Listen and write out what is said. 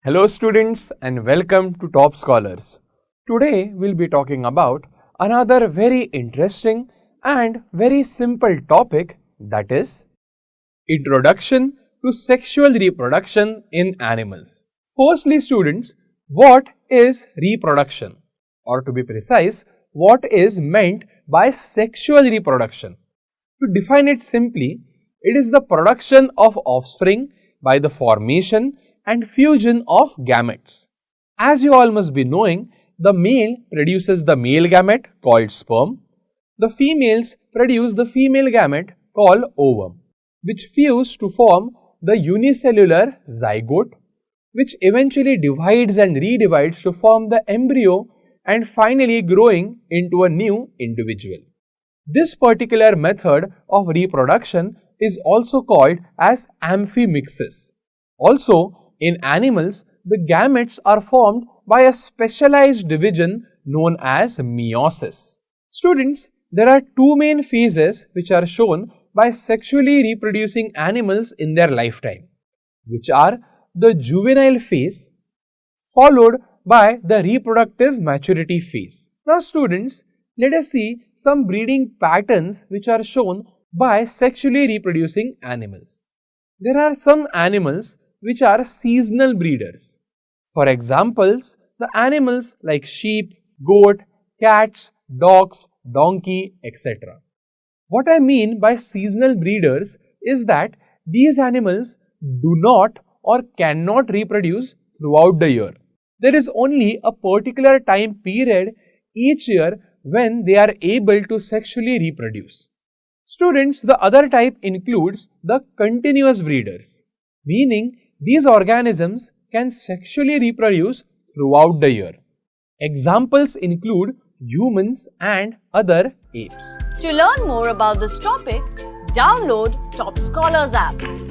Hello students and welcome to Top Scholars. Today we'll be talking about another very interesting and very simple topic, that is Introduction to Sexual Reproduction in Animals. Firstly students, what is reproduction? Or to be precise, what is meant by sexual reproduction? To define it simply, it is the production of offspring by the formation and fusion of gametes. As you all must be knowing, the male produces the male gamete called sperm. The females produce the female gamete called ovum, which fuse to form the unicellular zygote, which eventually divides and redivides to form the embryo and finally growing into a new individual. This particular method of reproduction is also called as amphimixis. Also, in animals, the gametes are formed by a specialized division known as meiosis. Students, there are two main phases which are shown by sexually reproducing animals in their lifetime, which are the juvenile phase followed by the reproductive maturity phase. Now students, let us see some breeding patterns which are shown by sexually reproducing animals. There are some animals which are seasonal breeders. For examples, the animals like sheep, goat, cats, dogs, donkey, etc. What I mean by seasonal breeders is that these animals do not or cannot reproduce throughout the year. There is only a particular time period each year when they are able to sexually reproduce. Students, the other type includes the continuous breeders, meaning these organisms can sexually reproduce throughout the year. Examples include humans and other apes. To learn more about this topic, download Toppscholars app.